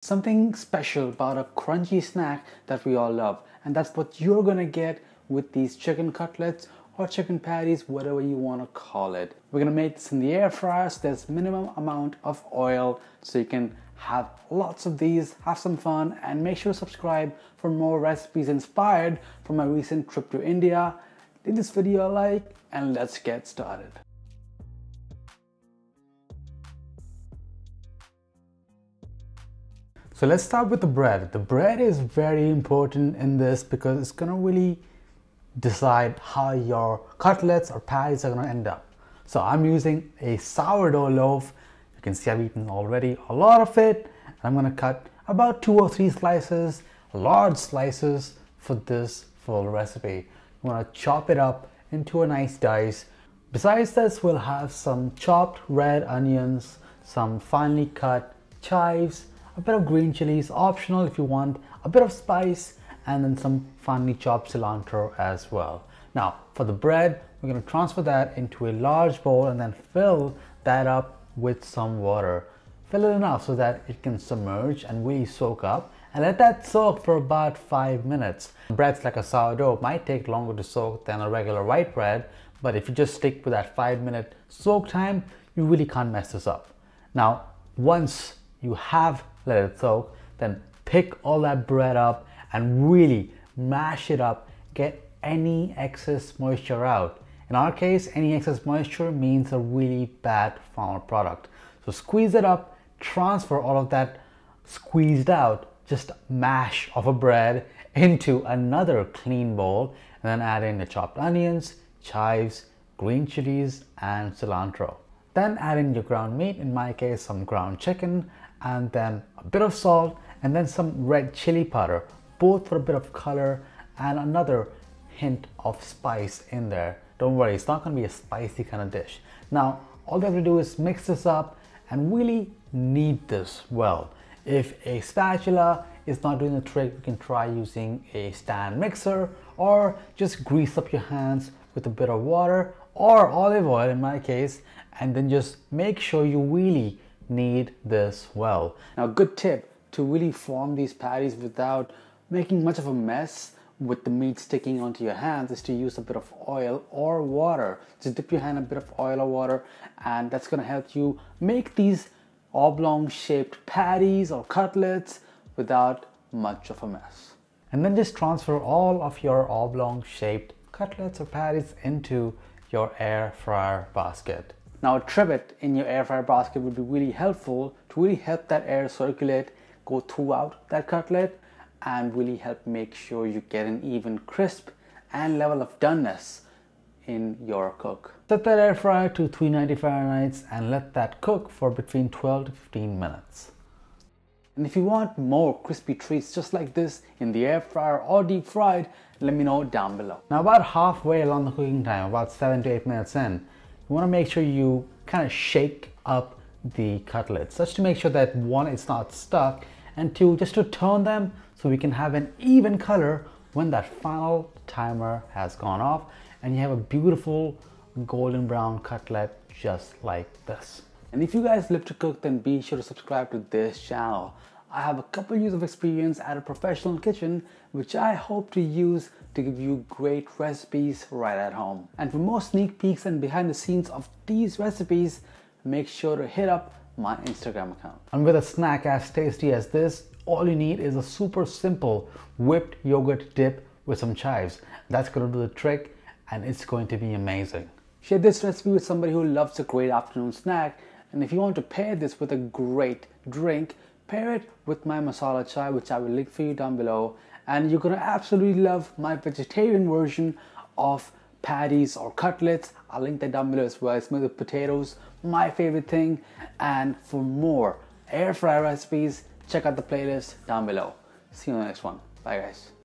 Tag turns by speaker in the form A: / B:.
A: Something special about a crunchy snack that we all love, and that's what you're gonna get with these chicken cutlets or chicken patties, whatever you want to call it. We're gonna make this in the air fryer, so there's minimum amount of oil, so you can have lots of these, have some fun, and make sure to subscribe for more recipes inspired from my recent trip to India. Give this video a like, and let's get started. So let's start with the bread. The bread is very important in this because it's gonna really decide how your cutlets or patties are gonna end up. So I'm using a sourdough loaf. You can see I've eaten already a lot of it. I'm gonna cut about 2 or 3 slices, large slices for this full recipe. You wanna chop it up into a nice dice. Besides this, we'll have some chopped red onions, some finely cut chives, a bit of green chilies, optional if you want, a bit of spice, and then some finely chopped cilantro as well. Now for the bread, we're going to transfer that into a large bowl and then fill that up with some water. Fill it enough so that it can submerge and really soak up, and let that soak for about 5 minutes. Breads like a sourdough might take longer to soak than a regular white bread, but if you just stick with that 5-minute soak time, you really can't mess this up. Now once you have let it soak, then pick all that bread up and really mash it up. Get any excess moisture out. In our case, any excess moisture means a really bad final product. So squeeze it up, transfer all of that squeezed out, just mash of a bread into another clean bowl, and then add in the chopped onions, chives, green chilies, and cilantro. Then add in your ground meat, in my case some ground chicken, and then a bit of salt, and then some red chili powder, both for a bit of color and another hint of spice in there. Don't worry, it's not going to be a spicy kind of dish. Now all they have to do is mix this up and really knead this well. If a spatula is not doing the trick, you can try using a stand mixer, or just grease up your hands with a bit of water or olive oil in my case, and then just make sure you really knead this well. Now a good tip to really form these patties without making much of a mess with the meat sticking onto your hands is to use a bit of oil or water. Just dip your hand in a bit of oil or water, and that's going to help you make these oblong shaped patties or cutlets without much of a mess. And then just transfer all of your oblong shaped cutlets or patties into your air fryer basket. Now a trivet in your air fryer basket would be really helpful to really help that air circulate, go throughout that cutlet, and really help make sure you get an even crisp and level of doneness in your cook. Set that air fryer to 390 Fahrenheit and let that cook for between 12 to 15 minutes. And if you want more crispy treats just like this in the air fryer or deep fried, let me know down below. Now about halfway along the cooking time, about 7 to 8 minutes in, you want to make sure you kind of shake up the cutlets, just to make sure that 1, it's not stuck, and 2, just to turn them so we can have an even color when that final timer has gone off and you have a beautiful golden brown cutlet just like this. And if you guys live to cook, then be sure to subscribe to this channel. I have a couple years of experience at a professional kitchen, which I hope to use to give you great recipes right at home. And for more sneak peeks and behind the scenes of these recipes, make sure to hit up my Instagram account. And with a snack as tasty as this, all you need is a super simple whipped yogurt dip with some chives. That's going to do the trick, and it's going to be amazing. Share this recipe with somebody who loves a great afternoon snack. And if you want to pair this with a great drink, pair it with my masala chai, which I will link for you down below. And you're going to absolutely love my vegetarian version of patties or cutlets. I'll link that down below as well. It's made with potatoes, my favorite thing. And for more air fryer recipes, check out the playlist down below. See you on the next one. Bye guys.